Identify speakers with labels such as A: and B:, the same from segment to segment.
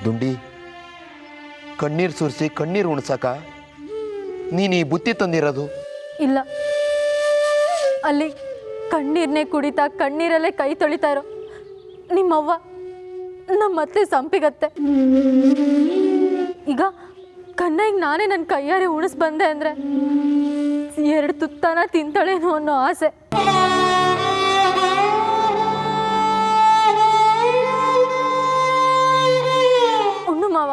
A: ದುಂಡಿ, ಕಣ್ಣೀರು ಸುರಿಸಿ ಕಣ್ಣೀರು ಉಣ್ಸಕ ನೀನು ಈ ಬುತ್ತಿ ತಂದಿರೋದು?
B: ಇಲ್ಲ, ಅಲ್ಲಿ ಕಣ್ಣೀರನ್ನೇ ಕುಡಿತಾ ಕಣ್ಣೀರಲ್ಲೇ ಕೈ ತೊಳಿತಾ ಇರೋ ನಿಮ್ಮವ್ವ ನಮ್ಮತ್ತೆ ಸಂಪಿಗತ್ತೆ. ಈಗ ಕಣ್ಣಗೆ ನಾನೇ ನನ್ನ ಕೈಯಾರೆ ಉಣಿಸ್ ಬಂದೆ ಅಂದರೆ 2 ತುತ್ತಾನ ತಿಂತಾಳೇನೋ ಅನ್ನೋ ಆಸೆ. ಉಣ್ಣು ಮಾವ.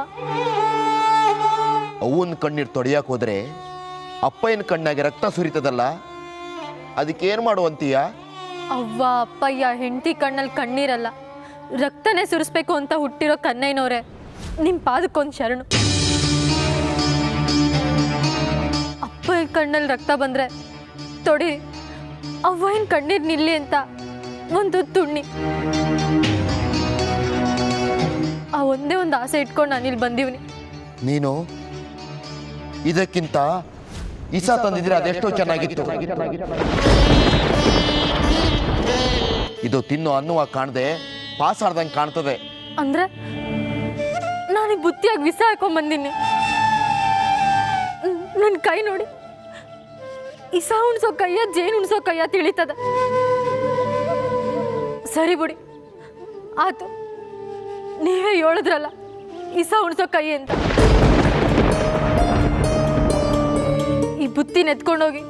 A: ಅವನ ಕಣ್ಣೀರು ತೊಡೆಯಕ್ಕೆ ಹೋದ್ರೆ ಅಪ್ಪಯ್ಯನ ಕಣ್ಣಾಗೆ ರಕ್ತ ಸುರಿತದಲ್ಲ, ಅದಕ್ಕೇನು ಮಾಡುವಂತೀಯ?
B: ಅವ್ವ ಅಪ್ಪಯ್ಯ ಹೆಂಡತಿ ಕಣ್ಣಲ್ಲಿ ಕಣ್ಣೀರಲ್ಲ, ರಕ್ತನೇ ಸುರಿಸ್ಬೇಕು ಅಂತ ಹುಟ್ಟಿರೋ ಕನ್ನಯ್ಯನವ್ರೆ, ನಿಮ್ಮ ಪಾದಕ್ಕೊಂದು ಶರಣು. ಅಪ್ಪಯ್ಯ ಕಣ್ಣಲ್ಲಿ ರಕ್ತ ಬಂದರೆ ತೊಡಿ, ಅವ್ವನ ಕಣ್ಣೀರು ನಿಲ್ಲಿ ಅಂತ ಒಂದು ತುಣ್ಣಿ. ಆ ಒಂದೇ ಒಂದು ಆಸೆ ಇಟ್ಕೊಂಡು ನಾನಿಲ್ಲಿ ಬಂದೀವ್ನಿ.
A: ನೀನು ಇದಕ್ಕಿಂತ ಇಸ ತಂದಿದ್ರೆ ಅದೆಷ್ಟೋ ಚೆನ್ನಾಗಿತ್ತು. ಇದು ತಿನ್ನೋ ಅನ್ನುವ ಕಾಣದೆ ಪಾಸ್ ಆಡ್ದಂಗೆ ಕಾಣ್ತದೆ.
B: ಅಂದ್ರೆ ನಾನೀಗ ಬುತ್ತಿಯಾಗಿ ವಿಸ ಹಾಕೊಂಡ್ಬಂದಿನಿ. ನನ್ನ ಕೈ ನೋಡಿ, ಇಸ ಉಣ್ಸೋ ಕೈಯ ಜೇನು ಉಣ್ಸೋ ಕೈಯ ತಿಳಿತದ. ಸರಿ ಬಿಡಿ, ಆತು, ನೀವೇ ಹೇಳಿದ್ರಲ್ಲ ಇಸ ಉಣ್ಸೋ ಕೈ ಅಂತ. ಈ ಬುತ್ತಿನ ಎತ್ಕೊಂಡೋಗಿ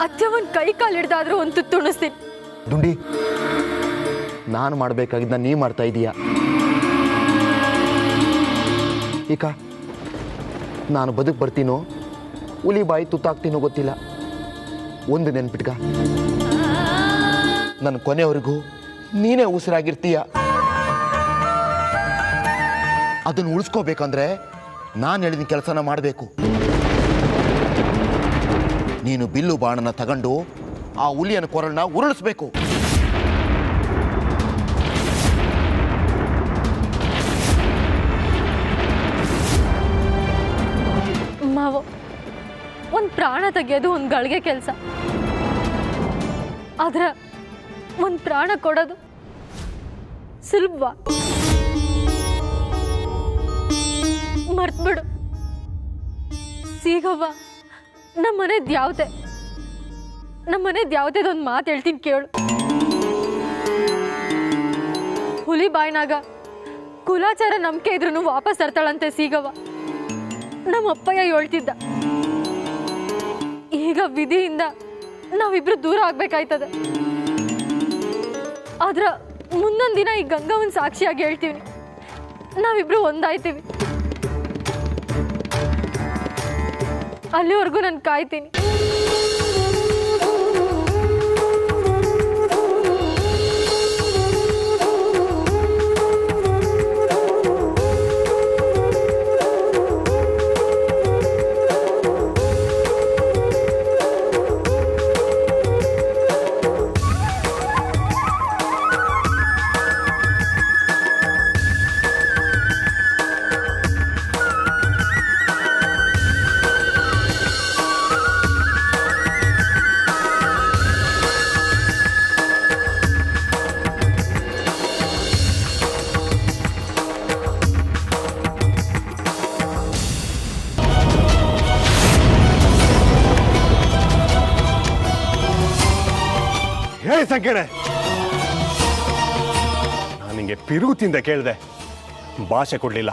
B: ಅತ್ತೆ ಒಂದು ಕೈ ಕಾಲು ಹಿಡ್ದಾದ್ರೂ ಒಂದು ತುತ್ತು ಉಣಿಸ್ತೀನಿ.
A: ದುಂಡಿ, ನಾನು ಮಾಡಬೇಕಾಗಿದ್ದ ನೀ ಮಾಡ್ತಾ ಇದೀಯ. ಈಗ ನಾನು ಬದುಕು ಬರ್ತೀನೋ ಹುಲಿ ಬಾಯಿ ತುತ್ತಾಗ್ತೀನೋ ಗೊತ್ತಿಲ್ಲ. ಒಂದು ನೆನ್ಪಿಟ್ಕ, ನನ್ನ ಕೊನೆವರೆಗೂ ನೀನೇ ಉಸಿರಾಗಿರ್ತೀಯ. ಅದನ್ನು ಉಳಿಸ್ಕೋಬೇಕಂದ್ರೆ ನಾನು ಹೇಳಿದ ಕೆಲಸನ ಮಾಡಬೇಕು. ನೀನು ಬಿಲ್ಲು ಬಾಣನ ತಗೊಂಡು ಆ ಹುಲಿಯನ ಕೊರಳನ್ನ ಉರುಳಿಸ್ಬೇಕು.
B: ಮಾವ, ಒಂದು ಪ್ರಾಣ ತೆಗೆಯೋದು ಒಂದು ಗಳಿಗೆ ಕೆಲಸ, ಆದ್ರೆ ಒಂದು ಪ್ರಾಣ ಕೊಡೋದು ಸುಲಭ. ಮರ್ತ್ಬಿಡು ಸೀಗವ್ವ, ನಮ್ಮನೆದು ಯಾವ್ದೇದೊಂದು ಮಾತು ಹೇಳ್ತೀನಿ ಕೇಳು. ಹುಲಿ ಬಾಯ್ನಾಗ ಕುಲಾಚಾರ ನಂಬಿಕೆ ಇದ್ರೂ ವಾಪಸ್ ತರ್ತಾಳಂತೆ ಸೀಗವ್ವ. ನಮ್ಮ ಅಪ್ಪಯ್ಯ ಹೇಳ್ತಿದ್ದ. ಈಗ ವಿಧಿಯಿಂದ ನಾವಿಬ್ರು ದೂರ ಆಗ್ಬೇಕಾಯ್ತದೆ. ಆದ್ರ ಮುಂದೊಂದು ದಿನ ಈ ಗಂಗವನ್ ಸಾಕ್ಷಿಯಾಗಿ ಹೇಳ್ತೀವಿ, ನಾವಿಬ್ರು ಒಂದಾಯ್ತೀವಿ. ಅಲ್ಲಿವರೆಗೂ ನಾನು ಕಾಯ್ತೀನಿ.
C: ಸಂಖ್ಯೆ ನಾನು ನಿಂಗೆ ಪಿರುಗುತ್ತಿಂದ ಕೇಳಿದೆ, ಭಾಷೆ ಕೊಡ್ಲಿಲ್ಲ.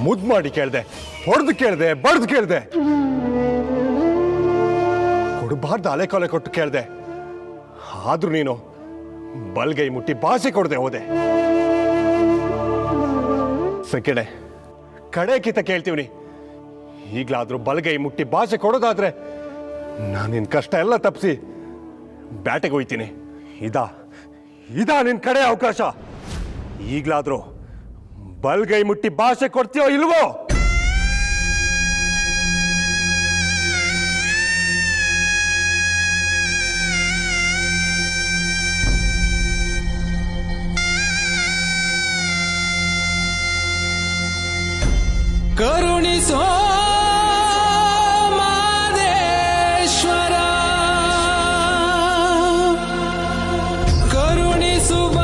C: ಮುದ್ದು ಮಾಡಿ ಕೇಳಿದೆ, ಹೊಡೆದು ಕೇಳಿದೆ, ಬಡ್ದು ಕೇಳಿದೆ, ಕೊಡಬಾರ್ದು ಅಲೆ ಕೊಲೆ ಕೊಟ್ಟು ಕೇಳಿದೆ. ಆದ್ರೂ ನೀನು ಬಲ್ಗೈ ಮುಟ್ಟಿ ಭಾಷೆ ಕೊಡದೆ ಹೋದೆ. ಸಂಖ್ಯೆ ಕಡೆ ಕಿತ್ತ ಕೇಳ್ತೀವಿ, ಈಗ್ಲಾದ್ರೂ ಬಲ್ಗೈ ಮುಟ್ಟಿ ಭಾಷೆ ಕೊಡೋದಾದ್ರೆ ನಾನು ನಿನ್ ಕಷ್ಟ ಎಲ್ಲ ತಪ್ಪಿಸಿ ಬ್ಯಾಟೆಗೆ ಹೋಯ್ತೀನಿ. ಇದಾ ನಿನ್ ಕಡೆ ಅವಕಾಶ. ಈಗ್ಲಾದ್ರೂ ಬಲ್ಗೈ ಮುಟ್ಟಿ ಭಾಷೆ ಕೊಡ್ತೀಯೋ ಇಲ್ವೋ?
D: ಕರುಣಿಸೋ ಮಾದೇಶ್ವರ, ಕರುಣಿಸುವ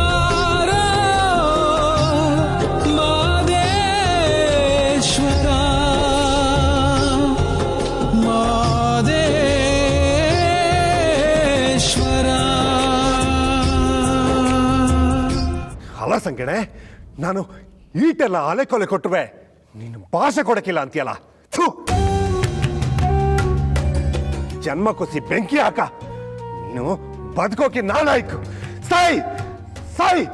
C: ಅಲ್ಲ ಸಂಗಣೆ, ನಾನು ಈಟೆಲ್ಲ ಅಲೆ ಕೊಲೆ ಕೊಟ್ಟರೆ ನೀನು ಭಾಷೆ ಕೊಡಕ್ಕಿಲ್ಲ ಅಂತೀಯಲ್ಲ. ಥು, ಜನ್ಮ ಕೊಸಿ ಬೆಂಕಿ ಹಾಕ. ನೀನು ಬದುಕೋಕೆ ನಾನಾಯ್ತು. ಸಾಯ್ ಸಾಯ್.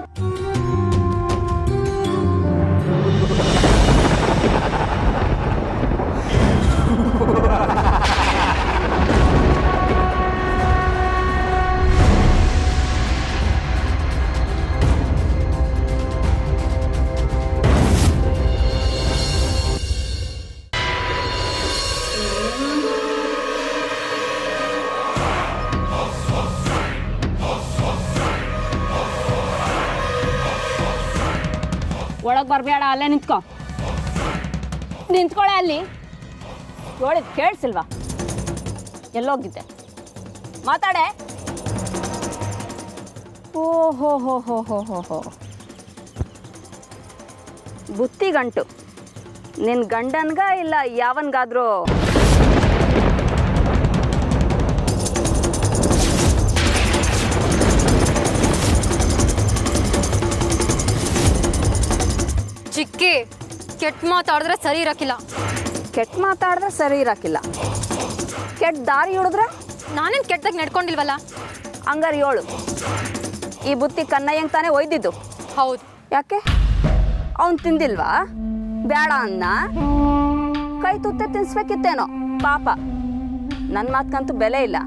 D: ಒಳಗೆ ಬರಬೇಡ, ಅಲ್ಲೇ ನಿಂತ್ಕೊಳ್ಳೆ ಅಲ್ಲಿ. ಹೇಳಿದ್ ಕೇಳಿಸಿಲ್ವಾ? ಎಲ್ಲೋಗಿದ್ದೆ? ಮಾತಾಡೆ. ಓಹೋ ಹೋ ಹೋ ಹೋ ಹೋ ಹೋ ಬುತ್ತಿಗಂಟು ನಿನ್ನ ಗಂಡನ್ಗ ಇಲ್ಲ ಯಾವನ್ಗಾದ್ರೂ?
B: ಚಿಕ್ಕಿ, ಕೆಟ್ಟ ಮಾತಾಡಿದ್ರೆ ಸರಿ ಇರಕ್ಕಿಲ್ಲ.
D: ಕೆಟ್ಟ ಮಾತಾಡಿದ್ರೆ ಸರಿ ಇರಕ್ಕಿಲ್ಲ, ಕೆಟ್ಟ ದಾರಿ ಹಿಡಿದ್ರೆ?
B: ನಾನೇನು ಕೆಟ್ಟದಾಗ ನಡ್ಕೊಂಡಿಲ್ವಲ್ಲ.
D: ಹಂಗಾರೆ ಹೇಳು, ಈ ಬುತ್ತಿ ಕನ್ನಯ್ಯಂಗೆ ತಾನೇ ಒಯ್ದಿದ್ದು?
B: ಹೌದು.
D: ಯಾಕೆ? ಅವನು ತಿಂದಿಲ್ವಾ? ಬೇಡ ಅನ್ನ ಕೈ ತುತ್ತೆ ತಿನ್ಸ್ಬೇಕಿತ್ತೇನೋ ಪಾಪ. ನನ್ನ ಮಾತ್ಕಂತೂ ಬೆಲೆ ಇಲ್ಲ.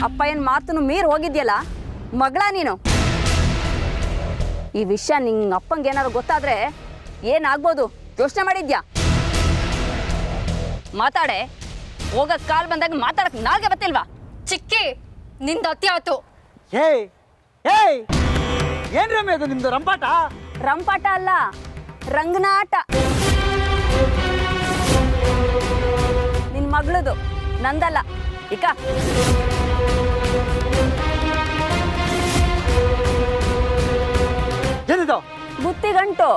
D: ಅಪ್ಪ ಏನು ಮಾತನ್ನು ಮೀರಿ ಹೋಗಿದ್ಯಲ್ಲ ಮಗಳ ನೀನು. ಈ ವಿಷಯ ನಿಂಗೆ ಅಪ್ಪಂಗೆ ಏನಾದ್ರು ಗೊತ್ತಾದ್ರೆ ಏನಾಗ್ಬೋದು ಯೋಚನೆ ಮಾಡಿದ್ಯಾ? ಮಾತಾಡೆ. ಹೋಗಕ್ ಕಾಲ್ ಬಂದಾಗ ಮಾತಾಡಕ್ ನಾಲ್ಗೆ ಬತ್ತಿಲ್ವಾ?
B: ಚಿಕ್ಕಿ, ನಿಂದ ಅತಿ ಆಯ್ತು.
E: ಏಯ್ ಏಯ್, ಏನ್ ರಮ್ಯ ಅದು ನಿಮ್ದು ರಂಪಾಟ?
D: ರಂಪಾಟ ಅಲ್ಲ, ರಂಗನಾಟ. ನಿನ್ ಮಗಳದು, ನಂದಲ್ಲ. ಇಕ
E: ಏನಿದು?
D: ಬುತ್ತಿಗಂಟು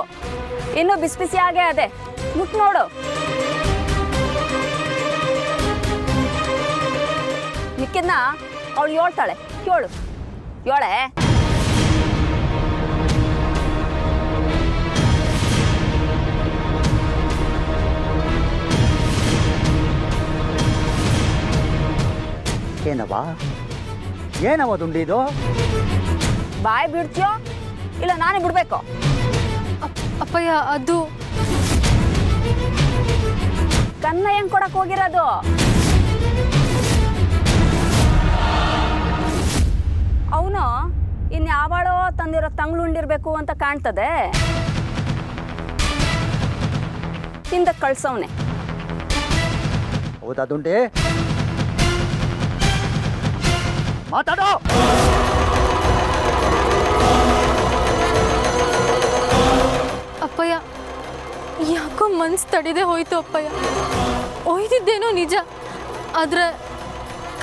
D: ಇನ್ನೂ ಬಿಸಿ ಬಿಸಿ ಆಗೇ ಅದೇ, ಮುಟ್ ನೋಡು. ಮಿಕ್ಕಿದ್ನ ಅವಳು ಹೇಳ್ತಾಳೆ, ಕೇಳು. ಹೇಳೆ.
E: ಏನವ್ವ ಏನವ ದುಂಡಿದು?
D: ಬಾಯ್ ಬಿಡ್ತೀಯೋ ಇಲ್ಲ ನಾನೇ ಬಿಡ್ಬೇಕು?
B: ಅಪ್ಪಯ್ಯ, ಅದು
D: ಕನ್ನ ಹೆಂಗ್ ಕೊಡಕ್ ಹೋಗಿರೋದು? ಅವನು ಇನ್ಯಾವಾಳೋ ತಂದಿರೋ ತಂಗ್ಳುಂಡಿರ್ಬೇಕು ಅಂತ ಕಾಣ್ತದೆ. ತಿಂದ ಕಳ್ಸವ್ನೆ.
E: ಹೌದಾ ದುಂಡಿ? ಮಾತಾಡೋ.
B: ಅಪ್ಪಯ್ಯ, ಯಾಕೋ ಮನ್ಸು ತಡಿದೆ ಹೋಯ್ತು ಅಪ್ಪಯ್ಯ. ಒಯ್ದಿದ್ದೇನೋ ನಿಜ, ಆದ್ರೆ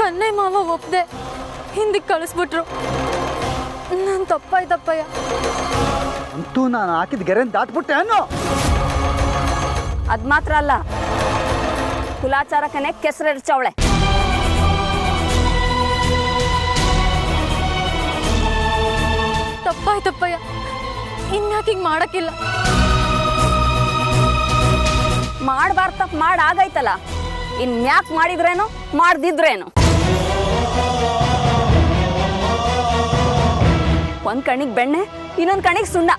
B: ಕನ್ನಯ್ಯ ಮಾವ ಒಪ್ಪದೆ ಹಿಂದಕ್ಕೆ ಕಳಿಸ್ಬಿಟ್ರು. ನಾನು ತಪ್ಪಾಯ್ತಪ್ಪಯ್ಯ.
E: ಅಂತೂ ನಾನು ಹಾಕಿದ ಗೆರೆನ್ ದಾಟ್ಬಿಟ್ಟೆ ಅನ್ನೋ.
D: ಅದ್ ಮಾತ್ರ ಅಲ್ಲ, ಕುಲಾಚಾರಕ್ಕನೆ ಕೆಸರೆರ್ಚವಳೆ.
B: ತಪ್ಪಾಯ್ತಪ್ಪಯ್ಯ, ಇನ್ಯಾಕೆ ಹಿಂಗೆ ಮಾಡಕ್ಕಿಲ್ಲ.
D: ಮಾಡ್ಬಾರ್ದು ತಪ್ಪು ಮಾಡಾಗೈತಲ್ಲ, ಇನ್ಯಾಕ್ ಮಾಡಿದ್ರೇನು ಮಾಡ್ದಿದ್ರೇನು? ಒಂದ್ ಕಣ್ಣಿಗೆ ಬೆಣ್ಣೆ, ಇನ್ನೊಂದ್ ಕಣ್ಣಿಗೆ ಸುಣ್ಣ.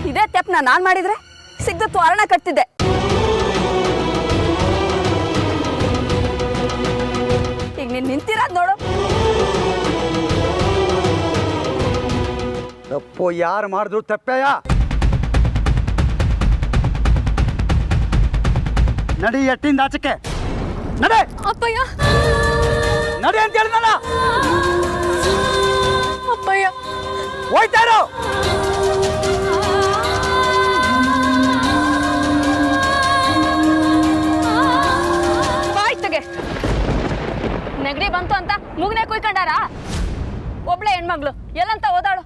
D: ಇದೇ ತೆಪ್ನ ನಾನ್ ಮಾಡಿದ್ರೆ ಸಿಗ್ದ ತ್ವರಣ ಕಟ್ತಿದ್ದೆ. ಈಗ ನೀನ್ ನಿಂತಿರೋದ್ ನೋಡು.
E: ತಪ್ಪು ಯಾರು ಮಾಡಿದ್ರು ತಪ್ಪೇಯ. ನಡಿ ಎಟ್ಟಿಂದ ಆಚಕ್ಕೆ ನಡೆ.
B: ಅಪ್ಪಯ್ಯ,
E: ನಡಿ ಅಂತ ಹೇಳಿದ್ನಲ್ಲ.
B: ಅಪ್ಪಯ್ಯ,
E: ಹೋಯ್ತಾ ಇರು.
D: ಬಾಯ್ತಗೆ ನೆಗಡಿ ಬಂತು ಅಂತ ಮುಗ್ನೆ ಕುಯ್ಕೊಂಡಾರ? ಒಬ್ಳೆ ಹೆಣ್ಮಗ್ಳು ಎಲ್ಲಂತ ಓದಾಳು.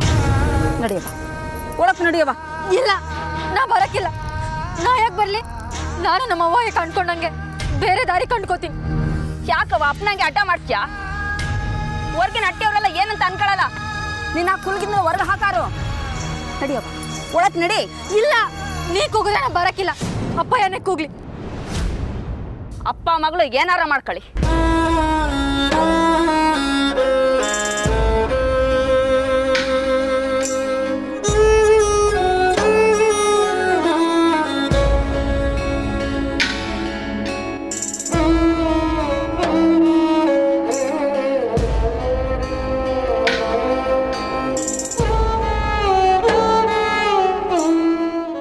D: ನಡಿಯವ, ಒಳಕ್ ನಡಿಯವ.
B: ಇಲ್ಲ, ನಾ ಬರಕ್ಕಿಲ್ಲ. ನಾ ಯಾಕೆ ಬರ್ಲಿ? ನಾನು ನಮ್ಮ ಅವ್ವ ಕಂಡ್ಕೊಂಡಂಗೆ ಬೇರೆ ದಾರಿ ಕಂಡ್ಕೋತೀನಿ.
D: ಯಾಕವ ಅಪ್ಪನಂಗೆ ಅಡ್ಡ ಮಾಡ್ತೀಯಾ? ಹೊರ್ಗಿನ ಅಟ್ಟಿಯವ್ರೆಲ್ಲ ಏನಂತ ಅನ್ಕೊಳಲ್ಲ. ನಿನ್ನ ಕುಲ್ಗಿಂದ ಹೊರಗೆ ಹಾಕಾರು. ನಡಿಯಪ್ಪ ಒಳಕ್ ನಡಿ.
B: ಇಲ್ಲ, ನೀ ಕೂಗಿದ್ರೆ ನಾನು ಬರಕ್ಕಿಲ್ಲ. ಅಪ್ಪಯ್ಯನೇ ಕೂಗ್ಲಿ.
D: ಅಪ್ಪ ಮಗಳು ಏನಾರ ಮಾಡ್ಕೊಳ್ಳಿ.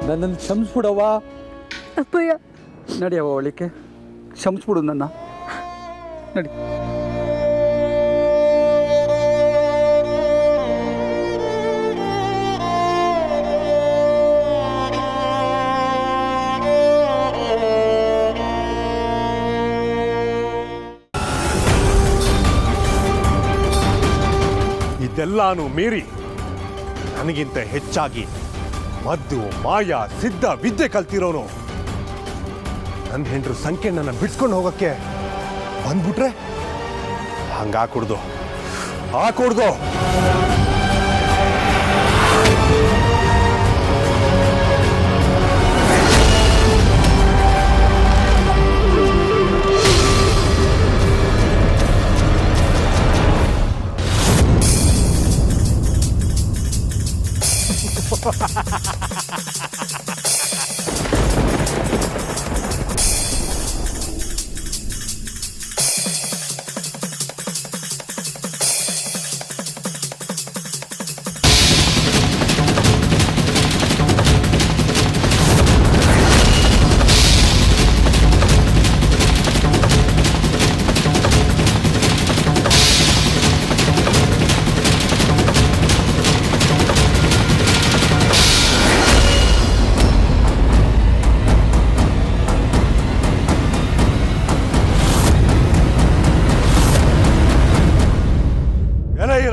E: ನನ್ನನ್ನು ಕ್ಷಮಿಸ್ಬಿಡವ್ವ.
B: ಅಪ್ಪಯ್ಯ,
E: ನಡಿಯವ್ವ ಒಳಿಕೆ, ಕ್ಷಮಿಸ್ಬಿಡು ನನ್ನ. ನಡಿ.
C: ಇದೆಲ್ಲಾನು ಮೀರಿ ನನಗಿಂತ ಹೆಚ್ಚಾಗಿ ಮದ್ದು ಮಾಯ ಸಿದ್ಧ ವಿದ್ಯೆ ಕಲ್ತಿರೋನು ನನ್ನ ಹೆಂಡ್ರು ಸಂಖ್ಯೆನ ಬಿಡ್ಸ್ಕೊಂಡು ಹೋಗಕ್ಕೆ ಬಂದ್ಬಿಟ್ರೆ ಹಂಗಾಕೂಡ್ದು ಹಾಕೂಡ್ದು.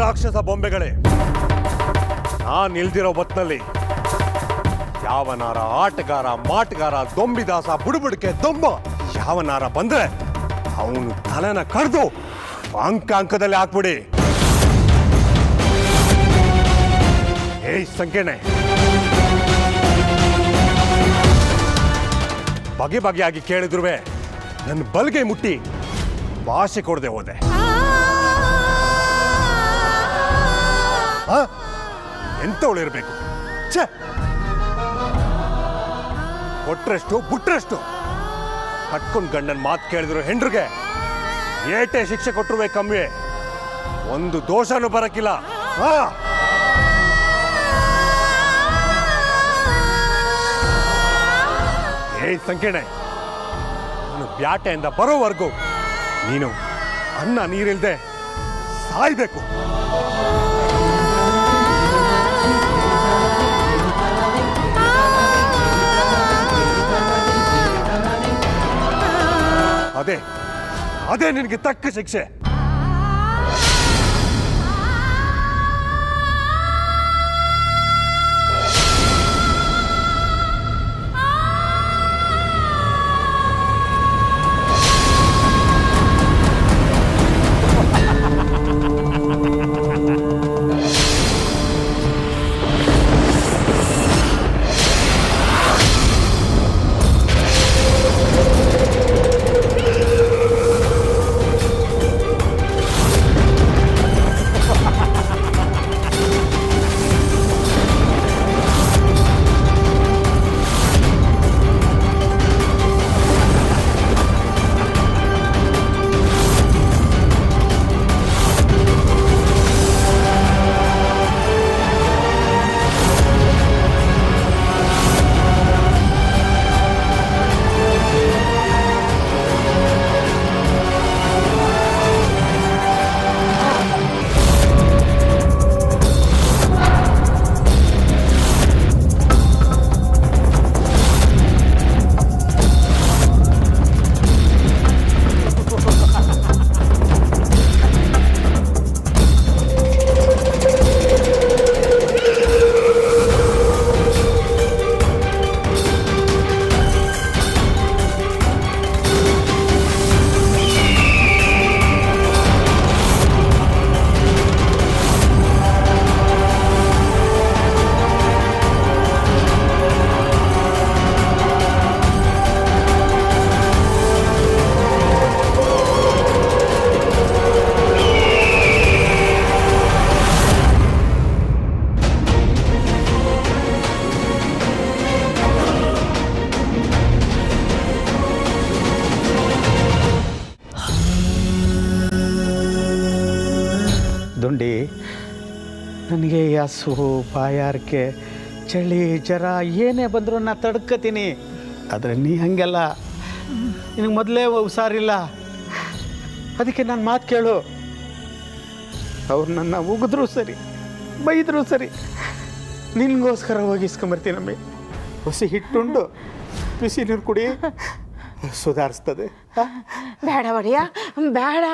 C: ರಾಕ್ಷಸ ಬೊಂಬೆಗಳೇ, ನಾನ್ ನಿಲ್ದಿರೋ ಹೊತ್ನಲ್ಲಿ ಯಾವನಾರ ಆಟಗಾರ ಮಾಟಗಾರ ದೊಂಬಿದಾಸ ಬುಡುಬುಡಿಕೆ ದೊಂಬ ಯಾವನಾರ ಬಂದ್ರೆ ಅವನು ತಲೆನ ಕಡ್ದು ಅಂಕದಲ್ಲಿ ಹಾಕ್ಬಿಡಿ. ಏಯ್ ಸಂಖ್ಯೆನೆ, ಬಗೆ ಬಗೆಯಾಗಿ ಕೇಳಿದ್ರುವೆ ನನ್ನ ಬಲ್ಗೆ ಮುಟ್ಟಿ ಭಾಷೆ ಕೊಡದೆ ಹೋದೆ. ಎಂತವಳಿರ್ಬೇಕು? ಛೆ, ಕೊಟ್ರೆಷ್ಟು ಬಿಟ್ರೆಷ್ಟು. ಕಟ್ಕೊಂಡ್ ಗಂಡನ್ ಮಾತು ಕೇಳಿದ್ರು ಹೆಂಡ್ರಿಗೆ ಏಟೆ ಶಿಕ್ಷೆ ಕೊಟ್ಟರು ಕಮ್ಮಿ, ಒಂದು ದೋಷನೂ ಬರಕ್ಕಿಲ್ಲ. ಏಯ್ ಸಂಕೀರ್ಣೆ, ನಾನು ಬ್ಯಾಟೆಯಿಂದ ಬರೋವರೆಗೂ ನೀನು ಅನ್ನ ನೀರಿಲ್ದೆ ಸಾಯ್ಬೇಕು. ಅದೇ ಅದೇ ನಿನಗೆ ತಕ್ಕ ಶಿಕ್ಷೆ.
E: ಅನ್ಕೊಂಡು ನನಗೆ ಹಸು ಬಾಯಾರಿಕೆ ಚಳಿ ಜ್ವರ ಏನೇ ಬಂದರೂ ನಾನು ತಡ್ಕತೀನಿ. ಆದರೆ ನೀ ಹಾಗೆಲ್ಲ, ನಿನಗೆ ಮೊದಲೇ ಹುಷಾರಿಲ್ಲ. ಅದಕ್ಕೆ ನನ್ನ ಮಾತು ಕೇಳು. ಅವ್ರು ನನ್ನ ಉಗಿದ್ರು ಸರಿ, ಬೈದರೂ ಸರಿ, ನಿನಗೋಸ್ಕರ ಹೋಗಿ ಇಸ್ಕೊಂಬರ್ತೀನಮ್ಮಿ. ಹೊಸಿ ಹಿಟ್ಟುಂಡು ಬಿಸಿ ನೀರು ಕುಡಿ, ಸುಧಾರಿಸ್ತದೆ.
F: ಬೇಡ ಒಡೆಯ, ಬೇಡ,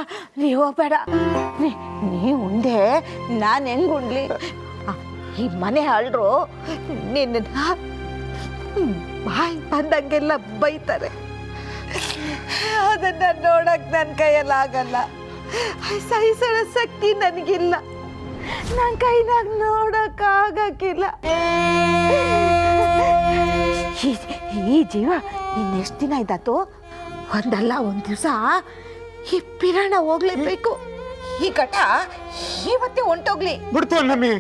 F: ನೀವು ಹೋಗ್ಬೇಡ. ನೀ ಉಂಡೆ ನಾನು ಹೆಂಗೆ ಉಂಡ್ಲಿ? ಈ ಮನೆ ಅಳ್ರು ನಿನ್ನ ಬಾಯಿ ಬಂದಂಗೆಲ್ಲ ಬೈತಾರೆ. ಅದನ್ನ ನೋಡಕ್ ನನ್ನ ಕೈಯಲ್ಲಿ ಆಗಲ್ಲ. ಸಹಿಸೋ ಶಕ್ತಿ ನನಗಿಲ್ಲ. ನನ್ನ ಕೈನಾಗ ನೋಡಕ್ಕಾಗಕ್ಕಿಲ್ಲ. ಈ ಜೀವ ಇನ್ನೆಷ್ಟು ದಿನ ಇದ್ದಾತು? ಒಂದಲ್ಲ ಒಂದು ದಿವಸ ಈ ಪಿರಾಣ ಹೋಗ್ಲೇಬೇಕು. ಈ ಘಟ ಇವತ್ತೇ ಹೊಂಟೋಗ್ಲಿ.
E: ಬಿಡ್ತು ನಮ್ಮಿ.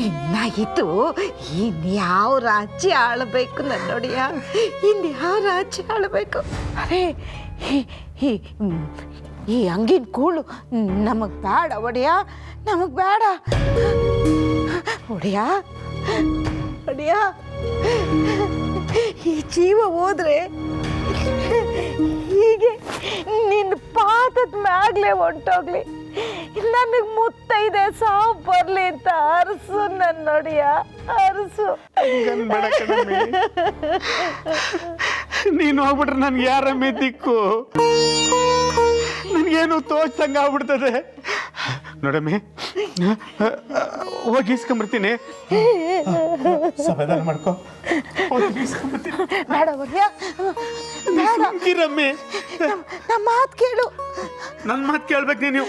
F: ಇನ್ನಾಗಿತ್ತು ಇನ್ಯಾವ ರಾಜ್ಯ ಆಳಬೇಕು ನನ್ನೊಡೆಯ, ಇನ್ಯಾವ ರಾಜ್ಯ ಆಳಬೇಕು? ಅರೇ ಈ ಹಂಗಿನ ಕೂಳು ನಮಗೆ ಬೇಡ ಒಡೆಯ, ನಮಗೆ ಬೇಡ ಒಡೆಯ. ಒಡೆಯ, ಈ ಜೀವ ಹೋದ್ರೆ ಹೀಗೆ ನಿನ್ನ ಪಾದದ ಮ್ಯಾಗ್ಲೇ ಹೊಂಟೋಗ್ಲಿ. ನನಗೆ ಮುತ್ತೈದೆ ಸಾವು ಬರ್ಲಿ ಅಂತ ಅರಸು ನನ್ನೊಡೆಯ, ಅರಸು.
E: ನೀನು ಹೋಗ್ಬಿಟ್ರೆ ನನ್ಗೆ ಯಾರಮ್ಮೆ ದಿಕ್ಕು? ನನಗೇನು ತೋಚ್ದಂಗೆ ಆಗ್ಬಿಡ್ತದೆ. ನೋಡಮ್ಮಿ, ಹೋಗಿ ಇಸ್ಕೊಂಬರ್ತೀನಿ. ಸಮಾಧಾನ ಮಾಡ್ಕೊ.
F: ಬೇಡ ಒಡೆಯ, ಬೇಡ.
E: ರಮ್ಮಿ,
F: ನಮ್ಮ ಮಾತು ಕೇಳು.
E: ನನ್ನ ಮಾತು ಕೇಳ್ಬೇಕು ನೀನು.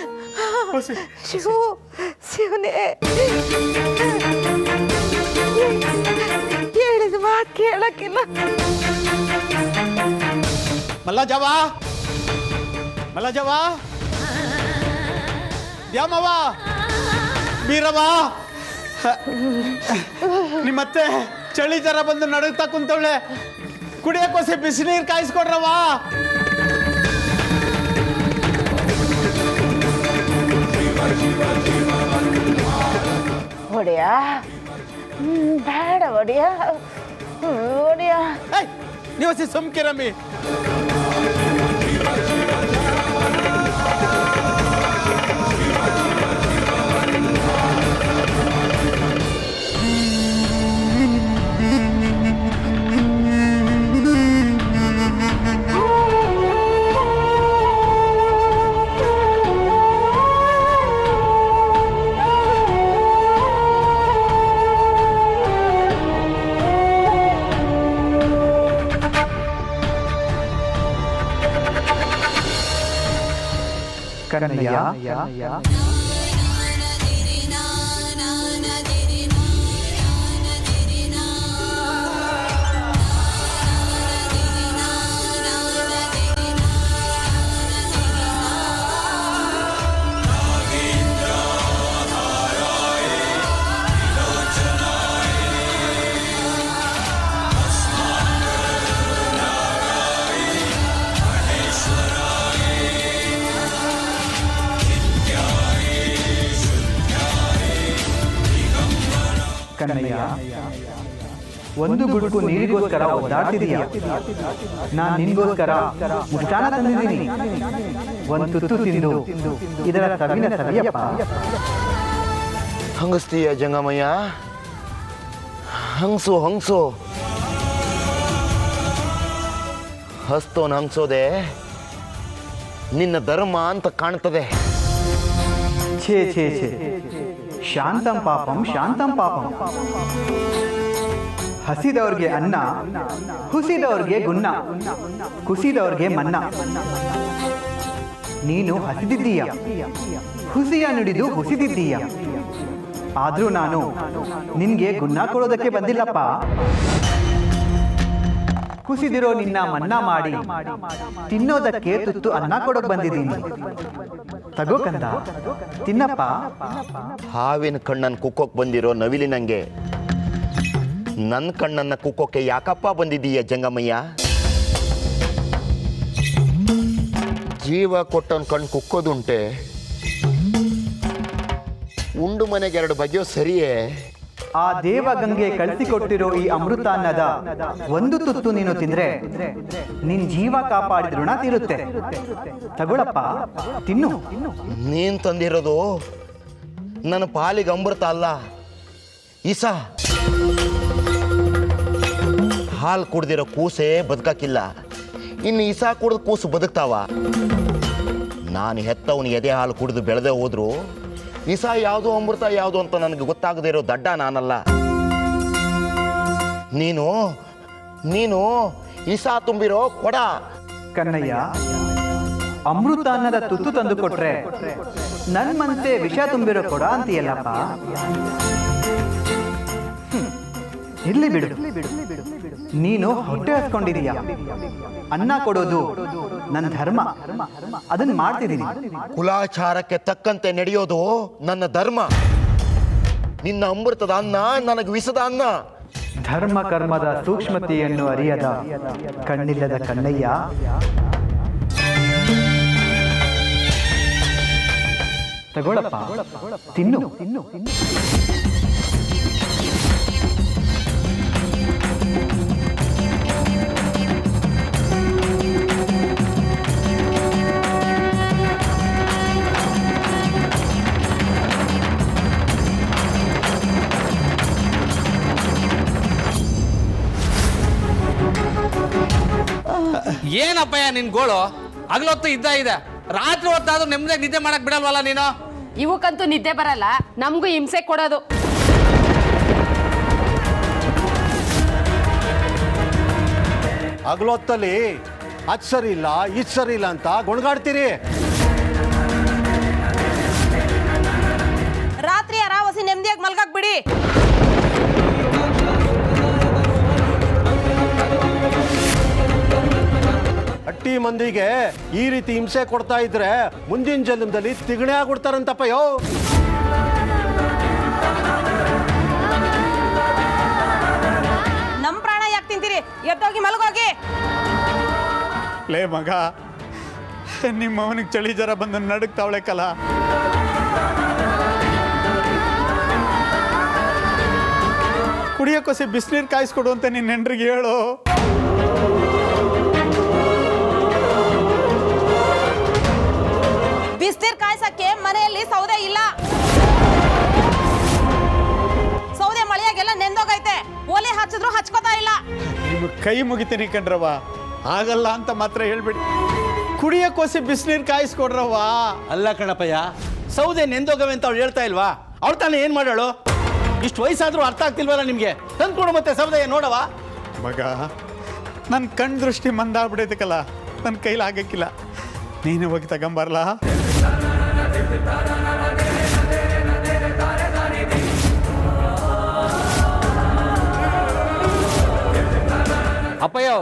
F: ಶಿವನೇ, ಹೇಳಿದ ಮಾತು ಕೇಳಕ್ಕಿಲ್ಲ.
E: ಮಲ್ಲಜವ, ಮಲ್ಲಜವ, ದ್ಯಾಮವ, ಬೀರವ, ನಿಮ್ಮತ್ತೆ ಚಳಿ ಜ್ವರ ಬಂದು ನಡುಗ್ತಾ ಕುಂತವಳೆ. ಕುಡಿಯೋಕೋಸೆ ಬಿಸಿನೀರು ಕಾಯಿಸ್ಕೊಡ್ರವ.
F: ಒಡೆಯ, ಬೇಡ ಒಡೆಯ, ಒಡೆಯ.
E: ನೀವು ಸುಮ್ಕಿರಮ್ಮಿ.
G: ಕನ್ನಯ್ಯ, ಕನ್ನಯ್ಯ, ಒಂದು ಗುಡುಕು ನೀರಿಗೋಸ್ಕರ ಒದ್ದಾಡ್ತಿದೀಯ. ನಾನು ನಿನ್ಗೋಸ್ಕರ ಮುಷ್ಟಾನ ತಂದಿದ್ದೀನಿ. ಒಂದು ತುತ್ತು ತಿಂದು ಇದರ ಸವಿನ ಸವಿಯಪ್ಪ.
A: ಹಂಗಸ್ತೀಯ ಜಂಗಮಯ್ಯ, ಹಂಗ್ಸು ಹಂಗ್ಸು. ಹಸ್ತೋನ್ ಹಂಗ್ಸೋದೆ ನಿನ್ನ ಧರ್ಮ ಅಂತ ಕಾಣ್ತದೆ.
G: ಛೇ ಛೇ ಛೇ, ಶಾಂತಂ ಪಾಪಂ ಶಾಂತಂ ಪಾಪಂ. ಹಸಿದವ್ರಿಗೆ ಅನ್ನ, ಹುಸಿದವ್ರಿಗೆ ಗುನ್ನ, ಕುಸಿದವ್ರಿಗೆ ಮನ್ನ. ನೀನು ಹಸಿದಿದ್ದೀಯ, ಹುಸಿಯ ನುಡಿದು ಹುಸಿದಿದ್ದೀಯ. ಆದ್ರೂ ನಾನು ನಿನ್ಗೆ ಗುನ್ನ ಕೊಡೋದಕ್ಕೆ ಬಂದಿಲ್ಲಪ್ಪ. ಕುಸಿದಿರೋ ನಿನ್ನ ಮನ್ನಾ ಮಾಡಿ ತಿನ್ನೋದಕ್ಕೆ ತುತ್ತು ಅನ್ನ ಕೊಡೋಕ್ ಬಂದಿದ್ದೀನಿ. ತಗೋ ಕಂದ, ತಿನ್ನಪ್ಪ.
A: ಹಾವಿನ ಕಣ್ಣನ್ನು ಕುಕ್ಕೋಕ್ ಬಂದಿರೋ ನವಿಲಿನಂಗೆ ನನ್ನ ಕಣ್ಣನ್ನು ಕುಕ್ಕೋಕೆ ಯಾಕಪ್ಪ ಬಂದಿದ್ದೀಯ ಜಂಗಮಯ್ಯ? ಜೀವ ಕೊಟ್ಟವನ್ ಕಣ್ಣು ಕುಕ್ಕೋದುಂಟೆ, ಉಂಡು ಮನೆಗೆ 2 ಬಗೆಯೋ ಸರಿಯೇ?
G: ಆ ದೇವಗಂಗೆ ಕಳಿಸಿಕೊಟ್ಟಿರೋ ಈ ಅಮೃತ ಅನ್ನದ ಒಂದು ತುತ್ತು ನೀನು ತಿಂದ್ರೆ ನಿನ್ ಜೀವ ಕಾಪಾಡಿದ ಋಣ ತೀರುತ್ತೆ. ತಗೊಳಪ್ಪ, ತಿನ್ನು.
A: ನೀನ್ ತಂದಿರೋದು ನನ್ನ ಪಾಲಿಗೆ ಅಮೃತ ಅಲ್ಲ, ಇಸ. ಹಾಲು ಕುಡ್ದಿರೋ ಕೂಸೆ ಬದುಕಕ್ಕಿಲ್ಲ, ಇನ್ನು ಇಸ ಕುಡ್ದು ಕೂಸು ಬದುಕ್ತಾವ? ನಾನು ಹೆತ್ತವನು ಎದೆ ಹಾಲು ಕುಡಿದು ಬೆಳೆದೇ ಹೋದ್ರು ಇಸ ಯಾವುದು ಅಮೃತ ಯಾವುದು ಅಂತ ನನಗೆ ಗೊತ್ತಾಗದೇ ಇರೋ ದಡ್ಡ ನಾನಲ್ಲ. ನೀನು ನೀನು ಇಸ ತುಂಬಿರೋ ಕೊಡ.
G: ಕನ್ನಯ್ಯ, ಅಮೃತ ಅನ್ನದ ತುತ್ತು ತಂದು ಕೊಟ್ರೆ ನನ್ ಮನಸ್ಸೆ ವಿಷ ತುಂಬಿರೋ ಕೊಡ ಅಂತೀಯಲ್ಲಪ್ಪ. ಇರ್ಲಿ ಬಿಡು, ನೀನು ಹೊಟ್ಟೆ ಹಸ್ಕೊಂಡಿದೀಯ. ಅನ್ನ ಕೊಡೋದು ನನ್ನ ಧರ್ಮ, ಅದನ್ನ ಮಾಡ್ತಿದ್ದೀನಿ.
A: ಕುಲಾಚಾರಕ್ಕೆ ತಕ್ಕಂತೆ ನಡೆಯೋದು ನನ್ನ ಧರ್ಮ. ನಿನ್ನ ಅಮೃತದ ಅನ್ನ ನನಗೆ ವಿಷದ ಅನ್ನ.
G: ಧರ್ಮ ಕರ್ಮದ ಸೂಕ್ಷ್ಮತೆಯನ್ನು ಅರಿಯದ ಕಣ್ಣಿಲ್ಲದ ಕನ್ನಯ್ಯ, ತಗೊಳಪ್ಪ, ತಿನ್ನು.
H: ಏನಪ್ಪಯ್ಯ ನಿನ್ ಗೋಳು? ಹಗಲೊತ್ತು ಇದ್ದ ಇದೆ, ರಾತ್ರಿ ಹೊತ್ತಾದ್ರೂ ನೆಮ್ಮದಿಯಾಗಿ ನಿದ್ದೆ ಮಾಡಕ್ ಬಿಡಲ್ವಲ್ಲ ನೀನು?
I: ಇವಕ್ಕಂತೂ ನಿದ್ದೆ ಬರಲ್ಲ, ನಮಗೂ ಹಿಂಸೆ ಕೊಡೋದು.
C: ಹಗಲೊತ್ತಲ್ಲಿ ಅದ್ ಸರಿ ಇಲ್ಲ ಇದ್ ಸರಿ ಇಲ್ಲ ಅಂತ ಗೊಣಗಾಡ್ತೀರಿ.
I: ರಾತ್ರಿ ಆರಾವಸಿ ನೆಮ್ಮದಿಯಾಗಿ ಮಲ್ಗಾಕ್ ಬಿಡಿ.
C: ಹಟ್ಟಿ ಮಂದಿಗೆ ಈ ರೀತಿ ಹಿಂಸೆ ಕೊಡ್ತಾ ಇದ್ರೆ ಮುಂದಿನ ಜನ್ಮದಲ್ಲಿ ತಿಗಣೆ ಆಗ್ಬಿಡ್ತಾರಂತಪ್ಪ. ಯೋ,
I: ನಮ್ ಪ್ರಾಣ ಯಾಕೆ ತಿಂತೀರಿ? ಎದ್ದೋಗಿ ಮಲಗೋಗಿ.
E: ಲೇ ಮಗ, ನಿಮ್ಮ ಅವನಿಗೆ ಚಳಿ ಜ್ವರ ಬಂದು ನಡುಕ್ತಾವಳೆ ಕಲ. ಕುಡಿಯೋಕೋಸಿ ಬಿಸಿನೀರು ಕಾಯಿಸ್ಕೊಡು ಅಂತ ನಿನ್ನ ಹೆಂಡ್ರಿಗೆ ಹೇಳು.
I: ಬಿಸಿನೀರು ಕಾಯ್ಸಕ್ಕೆ ಮನೆಯಲ್ಲಿ ಸೌದೆ ಇಲ್ಲ. ಸೌದೆ ಮಳೆಯಾಗೆಲ್ಲ ನೆಂದೋಗೈತೆ, ಒಲೆ ಹಚ್ಚಿದ್ರು ಹಚ್ಕೋತಾ ಇಲ್ಲ.
E: ನಿಮಗೆ ಕೈ ಮುಗಿತೀನಿ ಕಣ್ರವ, ಆಗಲ್ಲ ಅಂತ ಮಾತ್ರ ಹೇಳ್ಬಿಡಿ. ಕುಡಿಯೋಕೋಸಿ ಬಿಸಿನೀರು ಕಾಯಿಸ್ಕೊಡ್ರವ.
J: ಅಲ್ಲ ಕಣಪ್ಪಯ್ಯ, ಸೌದೆ ನೆಂದೋಗವೆ ಅಂತ ಅವಳು ಹೇಳ್ತಾ ಇಲ್ವಾ? ಅವಳು ತಾನೇ ಏನು ಮಾಡೋಳು? ಇಷ್ಟು ವಯಸ್ಸಾದ್ರೂ ಅರ್ಥ ಆಗ್ತಿಲ್ವಲ್ಲ ನಿಮಗೆ? ತಂದ್ಕೊಡು ಮತ್ತೆ ಸೌದೆ ನೋಡವ.
E: ಮಗ, ನನ್ನ ಕಣ್ ದೃಷ್ಟಿ ಮಂದಾಗ್ಬಿಡೈತಕ್ಕಲ್ಲ, ನನ್ನ ಕೈಲಿ ಆಗಕ್ಕಿಲ್ಲ. ನೀನು ಹೋಗಿ ತಗೊಂಬರ್ಲಾ?
H: ಅಪ್ಪಯ್ಯೋ,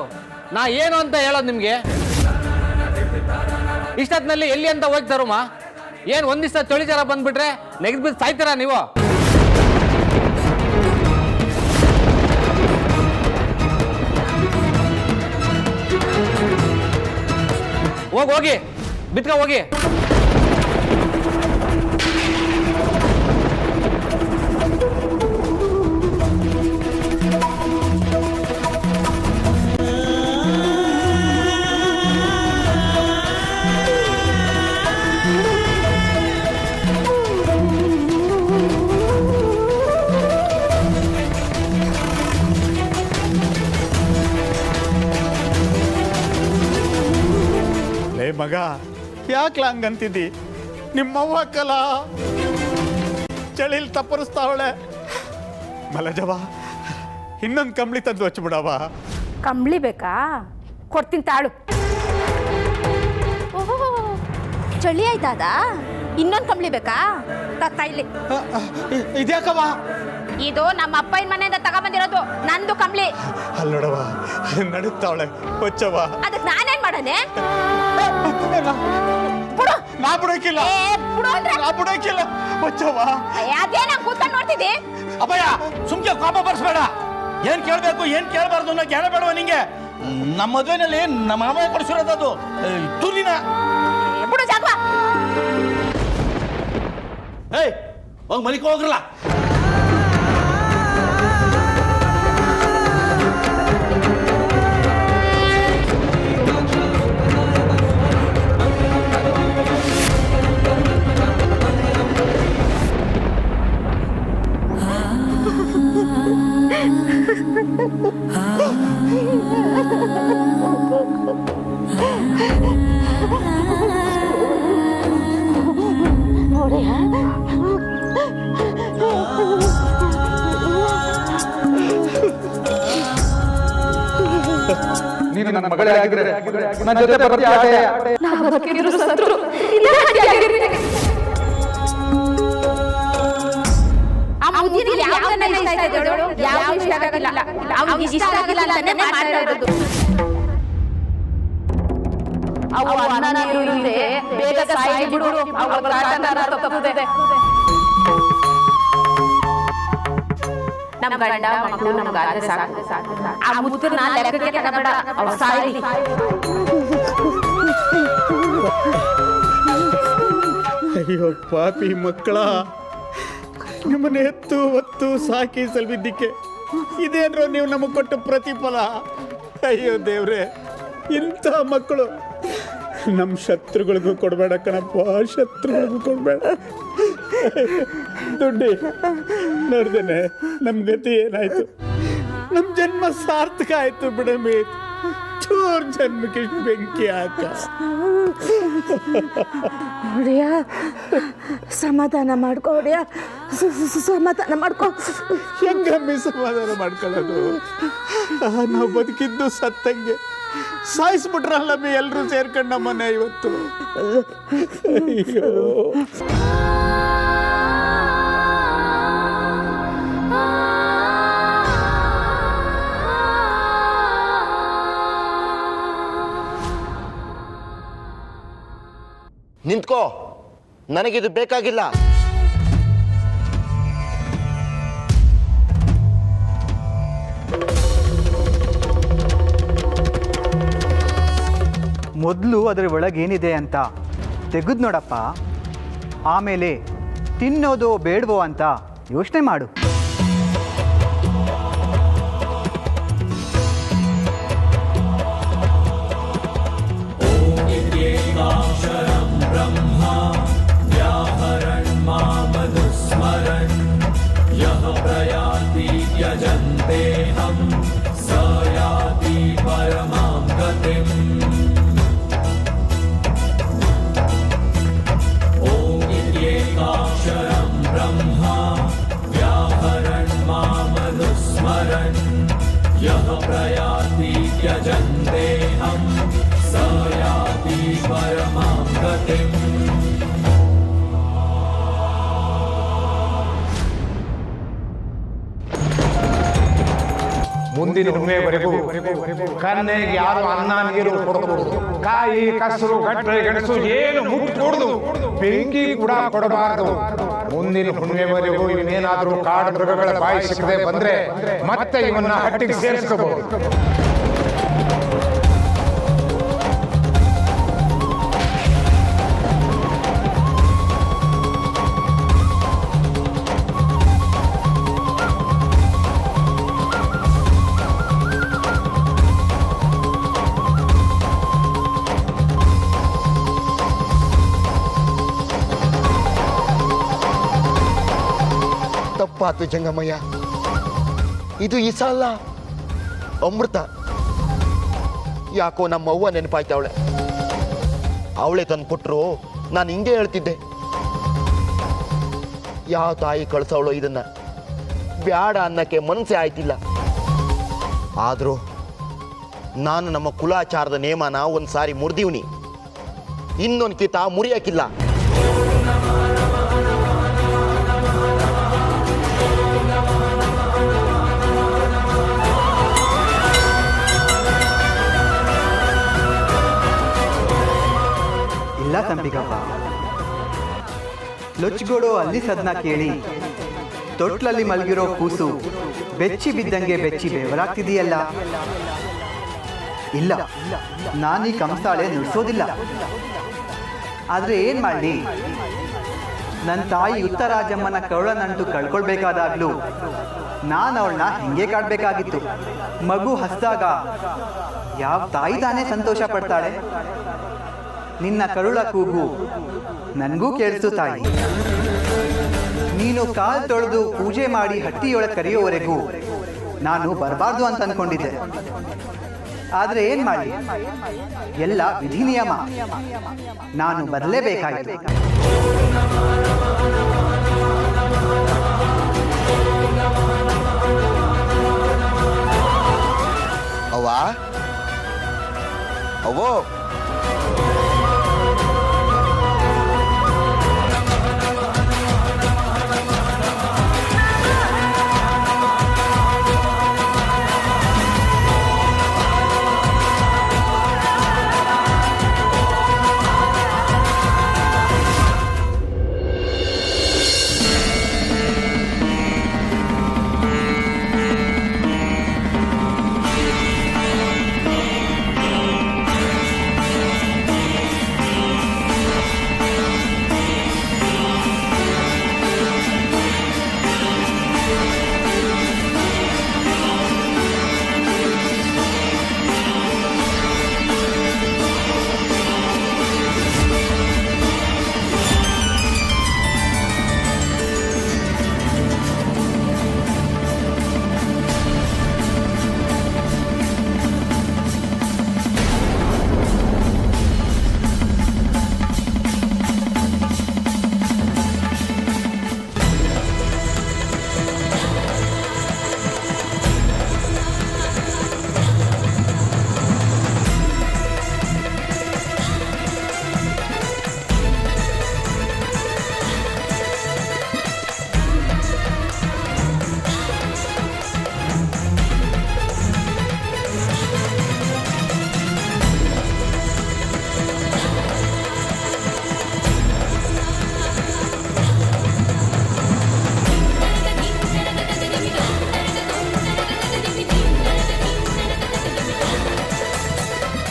H: ನಾ ಏನು ಅಂತ ಹೇಳೋದು ನಿಮ್ಗೆ? ಇಷ್ಟೊತ್ತಿನಲ್ಲಿ ಎಲ್ಲಿ ಅಂತ ಹೋಗ್ತಾರಮ್ಮ? ಏನು ಒಂದಿಷ್ಟ ಚಳಿ ಜ್ವರ ಬಂದ್ಬಿಟ್ರೆ ನೆಗೆದು ಬಿದ್ದು ಸಾಯ್ತೀರಾ ನೀವು? ಹೋಗಿ ಬಿತ್ಕ ಹೋಗಿ.
E: ಲೇ ಮಗ, ಯಾಕೆ ಹಂಗಂತಿದ್ದಿ? ನಿಮ್ಮವ್ವ ಕಲ ಚಳಿಲಿ ತಪ್ಪರಿಸ್ತಾವಳೆ. ಮಲಜವ, ಇನ್ನೊಂದು ಕಂಬಳಿ ತಂದು ಹಚ್ಬಿಡವ.
D: ಕಂಬಳಿ ಬೇಕಾ? ಕೊಡ್ತೀನಿ ತಾಳು. ಓಹೋ, ಚಳಿ ಆಯ್ತಾದ? ಇನ್ನೊಂದು ಕಂಬಳಿ ಬೇಕಾ? ತತ್ತ ಇಲ್ಲಿ.
E: ಇದ್ಯಾಕವ?
D: ಇದು ನಮ್ಮ ಅಪ್ಪನ ಮನೆಯಿಂದ ತಗೊಂಬಂದಿರೋದು, ನಂದು ಕಂಬಳಿ.
E: ಅಲ್ಲೋಡವ, ನಡುತ್ತಾವಳೆ, ಹೊಚ್ಚವ.
D: ಅದಕ್ಕೆ ನಾನೇನ್ ಮಾಡನೆ?
E: ನಾ ಬಿಡೋಕಿಲ್ಲ, ನಾ ಬಿಡೋಕಿಲ್ಲ, ಹೊಚ್ಚವ.
D: ಅದೇನ ಕೂತ್ಕೊಂಡು ನೋಡ್ತಿದ್ದಿ?
J: ಅಪ್ಪಯ್ಯ, ಸುಮ್ಕೆ ಕೋಪ ಬರ್ಸ್ಬೇಡ. ಏನ್ ಕೇಳ್ಬೇಕು ಏನ್ ಕೇಳಬಾರ್ದು ಅನ್ನೋ ಜ್ಞಾನ ಬೇಡವ ನಿಂಗೆ? ನಮ್ಮ ಮದುವೆನಲ್ಲಿ ನಮ್ಮ ಮಾಮ ಕೊಡಿಸಿರೋದದು ತುರಿನ.
D: ಬಿಡು ಜಾಗವಾ.
J: ಏಯ್, ಹೋಗಿ ಮಲಿಕ ಹೋಗ್ರಲ್ಲ.
K: ನೀನು ನನ್ನ ಮಗಳೇ ಆಗಿದ್ರೆ ನನ್ನ ಜೊತೆ ಬರ್ತೀಯ ಆಟೆ?
D: ನಮ್ಮ ಗಂಡ ಮಕ್ಕಳು ನಮ್ಗಾದ್ರೆ ಸಾಕು. ಆ ಮುತ್ತನ್ನ ಲೆಕ್ಕಕ್ಕೆ ತಗೋಬೇಡ, ಅವ್ರು ಸಾಯ್ಲಿ.
E: ಅಯ್ಯೋ ಪಾಪಿ ಮಕ್ಕಳ, ನಿಮ್ಮನ್ನ ಎತ್ತು ಹೊತ್ತು ಸಾಕಿ ಸಲ್ಬಿದ್ದಕ್ಕೆ ಇದೇನ್ರೋ ನೀವು ನಮಗೆ ಕೊಟ್ಟ ಪ್ರತಿಫಲ. ಅಯ್ಯೋ ದೇವ್ರೆ, ಇಂಥ ಮಕ್ಕಳು ನಮ್ಮ ಶತ್ರುಗಳಿಗೂ ಕೊಡಬೇಡ ಕಣಪ್ಪ, ಶತ್ರುಗಳಿಗೂ ಕೊಡಬೇಡ. ದುಡ್ಡಿ ನೋಡ್ದೇನೆ ನಮ್ಮ ಗತಿ ಏನಾಯ್ತು? ನಮ್ಮ ಜನ್ಮ ಸಾರ್ಥಕ ಆಯ್ತು ಬಿಡಮಿ. ಚೂರ್ ಜನ್ಮಕ್ಕೆ ಬೆಂಕಿ ಹಾಕ.
F: ಹೊಡೆಯ ಸಮಾಧಾನ ಮಾಡ್ಕೊ, ಹೊಡೆಯ ಸಮಾಧಾನ ಮಾಡ್ಕೊ.
E: ಹೆಂಗಮ್ಮಿ ಸಮಾಧಾನ ಮಾಡ್ಕೊಳ್ಳೋದು? ನಾವು ಬದುಕಿದ್ದು ಸತ್ತಂಗೆ ಸಾಯಿಸ್ಬಿಟ್ರಲ್ಲಮ್ಮಿ ಎಲ್ಲರೂ ಸೇರ್ಕೊಂಡು ನಮ್ಮನೆ ಇವತ್ತು. ಅಯ್ಯೋ
A: ನಿಂತ್ಕೋ, ನನಗಿದು ಬೇಕಾಗಿಲ್ಲ.
G: ಮೊದಲು ಅದರ ಒಳಗೇನಿದೆ ಅಂತ ತೆಗೆದು ನೋಡಪ್ಪ, ಆಮೇಲೆ ತಿನ್ನೋದು ಬೇಡವೋ ಅಂತ ಯೋಚನೆ ಮಾಡು.
K: ಮುಂದಿನ ಹುಣ್ಣಿಮೆವರೆಗೂ ಕನ್ನೆಗೆ ಯಾರು ಅನ್ನ ನೀರು ಕೊಡಬಹುದು, ಕಾಯಿ ಕಸರು ಗಟ್ಟರೆ ಗೆಣಸು ಏನು ಮುಟ್ಟುಕೊಡುದು, ಬೆಂಕಿ ಕೂಡ ಕೊಡಬಾರದು. ಮುಂದಿನ ಹುಣ್ಣಿಮೆವರೆಗೂ ಇವನೇನಾದ್ರೂ ಕಾಡು ಮೃಗಗಳ ಬಾಯಿ ಸಿಕ್ಕದೆ ಬಂದ್ರೆ ಮತ್ತೆ ಇವನ್ನ ಹಟ್ಟಿಗೆ ಸೇರಿಸ್ಕೋಬಹುದು.
A: ತಪ್ಪಾತು ಜಂಗಮಯ್ಯ, ಇದು ಈ ಸಲ ಅಮೃತ. ಯಾಕೋ ನಮ್ಮ ಅವ್ವ ನೆನಪಾಯ್ತವಳೆ. ಅವಳೆ ತಂದು ಕೊಟ್ಟರು ನಾನು ಹಿಂಗೆ ಹೇಳ್ತಿದ್ದೆ. ಯಾವ ತಾಯಿ ಕಳ್ಸವಳು ಇದನ್ನ ಬ್ಯಾಡ ಅನ್ನಕ್ಕೆ ಮನಸ್ಸೇ ಆಯ್ತಿಲ್ಲ. ಆದರೂ ನಾನು ನಮ್ಮ ಕುಲಾಚಾರದ ನೇಮನ ಒಂದು ಸಾರಿ ಮುರಿದೀವ್ನಿ, ಇನ್ನೊಂದು ಕಿತ ಮುರಿಯಕ್ಕಿಲ್ಲ.
G: ಇಲ್ಲ ಸಂಪಿಗಪ್ಪ, ಲೊಚ್ಗೋಡೋ ಅಲ್ಲಿ ಸದ್ನ ಕೇಳಿ ತೊಟ್ಲಲ್ಲಿ ಮಲಗಿರೋ ಕೂಸು ಬೆಚ್ಚಿ ಬಿದ್ದಂಗೆ ಬೆಚ್ಚಿ ಬೆವರಾಗ್ತಿದೆಯಲ್ಲ. ಇಲ್ಲ, ನಾನೀ ಕಂಸಾಳೆ ನುಡಿಸೋದಿಲ್ಲ. ಆದರೆ ಏನು ಮಾಡಲಿ, ನನ್ನ ತಾಯಿ ಉತ್ತರಾಜಮ್ಮನ ಕರುಳನಂಟು ಕಳ್ಕೊಳ್ಬೇಕಾದಾಗ್ಲೂ ನಾನು ಅವಳನ್ನ ಹೆಂಗೆ ಕಾಡ್ಬೇಕಾಗಿತ್ತು. ಮಗು ಹಸ್ದಾಗ ಯಾವ ತಾಯಿ ತಾನೇ ಸಂತೋಷ ಪಡ್ತಾಳೆ. ನಿನ್ನ ಕರುಳ ಕೂಗು ನನಗೂ ಕೇಳಿಸು ತಾಯಿ. ನೀನು ಕಾಲು ತೊಳೆದು ಪೂಜೆ ಮಾಡಿ ಹಟ್ಟಿಯೊಳಗೆ ಕರೆಯೋವರೆಗೂ ನಾನು ಬರಬಾರ್ದು ಅಂತ ಅಂದ್ಕೊಂಡಿದ್ದೆ. ಆದರೆ ಏನು ಮಾಡಿ, ಎಲ್ಲ ವಿಧಿ ನಿಯಮ. ನಾನು ಬರಲೇಬೇಕಾಯಿತು.
A: ಅವ್ವ ಅವ್ವೋ,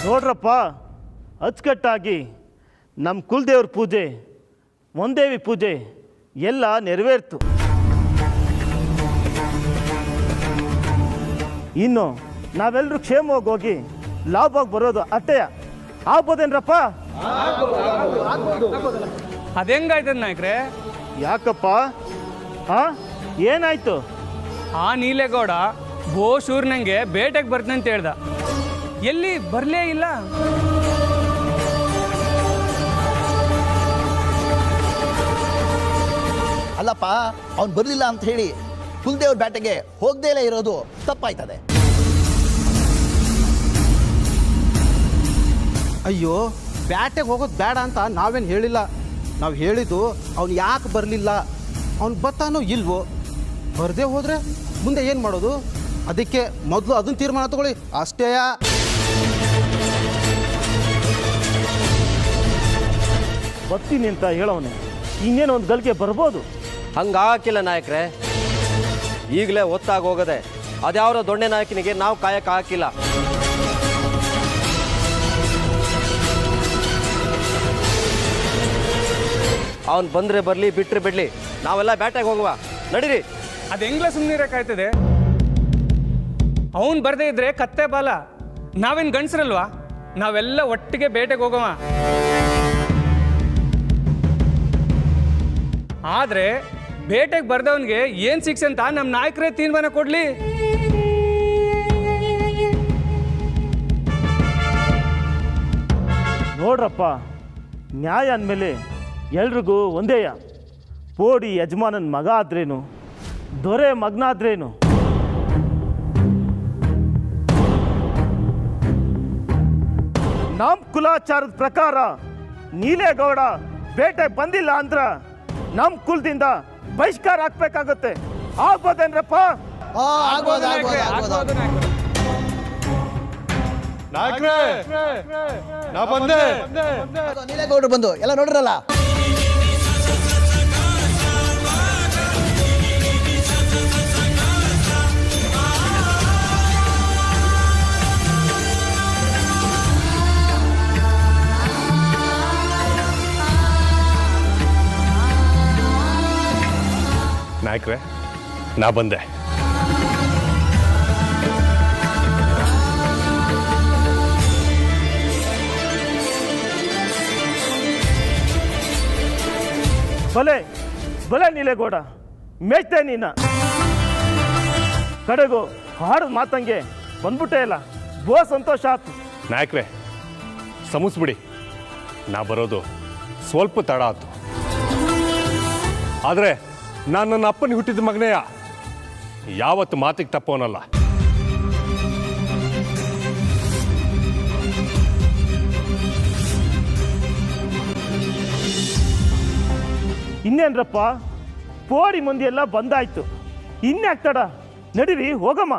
E: ನೋಡ್ರಪ್ಪ, ಅಚ್ಚುಕಟ್ಟಾಗಿ ನಮ್ಮ ಕುಲದೇವ್ರ ಪೂಜೆ, ಒಂದೇವಿ ಪೂಜೆ ಎಲ್ಲ ನೆರವೇರ್ತು. ಇನ್ನು ನಾವೆಲ್ಲರೂ ಕ್ಷೇಮವಾಗಿ ಹೋಗಿ ಲಾಭವಾಗಿ ಬರೋದು ಅಟ್ಟೆಯ ಆಗ್ಬೋದೇನ್ರಪ್ಪ?
L: ಅದೆಂಗಾಯ್ತದ ನಾಯಕ್ರೆ?
E: ಯಾಕಪ್ಪ? ಏನಾಯ್ತು?
L: ಆ ನೀಲೇಗೌಡ ಬೋಶೂರ್ನಂಗೆ ಬೇಟೆಗೆ ಬರ್ತೀನಿ ಅಂತ ಹೇಳ್ದ. ಎಲ್ಲಿ ಬರಲೇ ಇಲ್ಲ.
J: ಅಲ್ಲಪ್ಪ, ಅವ್ನು ಬರಲಿಲ್ಲ ಅಂತ ಹೇಳಿ ಕುಲದೇವ್ರ ಬೇಟೆಗೆ ಹೋಗದೇ ಇಲ್ಲ ಇರೋದು ತಪ್ಪಾಯ್ತದೆ.
M: ಅಯ್ಯೋ, ಬೇಟೆಗೆ ಹೋಗೋದು ಬೇಡ ಅಂತ ನಾವೇನು ಹೇಳಿಲ್ಲ. ನಾವು ಹೇಳಿದ್ದು ಅವ್ನು ಯಾಕೆ ಬರಲಿಲ್ಲ, ಅವ್ನು ಬರ್ತಾನೋ ಇಲ್ವೋ. ಬರದೇ ಹೋದರೆ ಮುಂದೆ ಏನು ಮಾಡೋದು? ಅದಕ್ಕೆ ಮೊದಲು ಅದನ್ನು ತೀರ್ಮಾನ ತಗೊಳ್ಳಿ ಅಷ್ಟೇ.
E: ಬರ್ತೀನಿ ಅಂತ ಹೇಳೋನೆ, ಇನ್ನೇನು ಒಂದು ಗಲ್ಗೆ ಬರ್ಬೋದು.
N: ಹಂಗಾಕಿಲ್ಲ ನಾಯಕ್ರೆ, ಈಗಲೇ ಒತ್ತಾಗಿ ಹೋಗದೆ. ಅದ್ಯಾವ ದೊಣ್ಣೆ ನಾಯಕನಿಗೆ ನಾವು ಕಾಯಕ್ಕೆ ಹಾಕಿಲ್ಲ. ಅವನು ಬಂದರೆ ಬರಲಿ, ಬಿಟ್ಟರೆ ಬಿಡಲಿ, ನಾವೆಲ್ಲ ಬೇಟೆಗೆ ಹೋಗುವ. ನಡೀರಿ.
L: ಅದು ಹೆಂಗ್ಲ ಸುಮ್ಮನಿರಕ್ಕಾಯ್ತದೆ? ಅವನು ಬರದೇ ಇದ್ರೆ ಕತ್ತೆ ಬಾಲ. ನಾವೇನು ಗಂಡಸ್ರಲ್ವಾ? ನಾವೆಲ್ಲ ಒಟ್ಟಿಗೆ ಬೇಟೆಗೆ ಹೋಗೋವ. ಆದರೆ ಬೇಟೆಗೆ ಬರ್ದವನಿಗೆ ಏನು ಶಿಕ್ಷೆ ಅಂತ ನಮ್ಮ ನಾಯಕರೇ ತೀರ್ಮಾನ ಕೊಡಲಿ.
E: ನೋಡ್ರಪ್ಪ, ನ್ಯಾಯ ಅಂದಮೇಲೆ ಎಲ್ರಿಗೂ ಒಂದೇಯ. ಪೋಡಿ ಯಜಮಾನನ ಮಗ ಆದ್ರೇನು, ದೊರೆ ಮಗನಾದ್ರೇನು. ನಮ್ಮ ಕುಲಾಚಾರದ ಪ್ರಕಾರ ನೀಲೇಗೌಡ ಬೇಟೆ ಬಂದಿಲ್ಲ ಅಂದ್ರ ನಮ್ಮ ಕುಲದಿಂದ ಬಹಿಷ್ಕಾರ ಹಾಕ್ಬೇಕಾಗುತ್ತೆ. ಆಗ್ಬೋದೇನ್ರಪ್ಪ?
J: ನೀಲೇಗೌಡರು ಬಂದು ಎಲ್ಲ ನೋಡ್ರಲ್ಲ.
C: ನಾ ಬಂದೆ.
E: ಬಲೆ ಬಲೆ ನೀಲೇಗೌಡ, ಮೇಯ್ತೆ ನೀನ ಕಡೆಗೂ ಹಾಡು ಮಾತಂಗೆ ಬಂದ್ಬಿಟ್ಟೆ ಇಲ್ಲ. ಬೋ ಸಂತೋಷ ಆಯ್ತು.
C: ನಾಯಕ್ರೆ ಸಮುಸ್ಬಿಡಿ, ನಾ ಬರೋದು ಸ್ವಲ್ಪ ತಡ ಆಯ್ತು. ಆದರೆ ನಾನು ನನ್ನ ಅಪ್ಪನಿಗೆ ಹುಟ್ಟಿದ ಮಗನೆಯ ಯಾವತ್ತು ಮಾತಿಗೆ ತಪ್ಪವನಲ್ಲ.
E: ಇನ್ನೇನ್ರಪ್ಪ, ಪೋಡಿ ಮಂದಿ ಎಲ್ಲ ಬಂದಾಯ್ತು, ಇನ್ಯಾಕ್ ತಡ? ನಡೀರಿ ಹೋಗಮ್ಮ.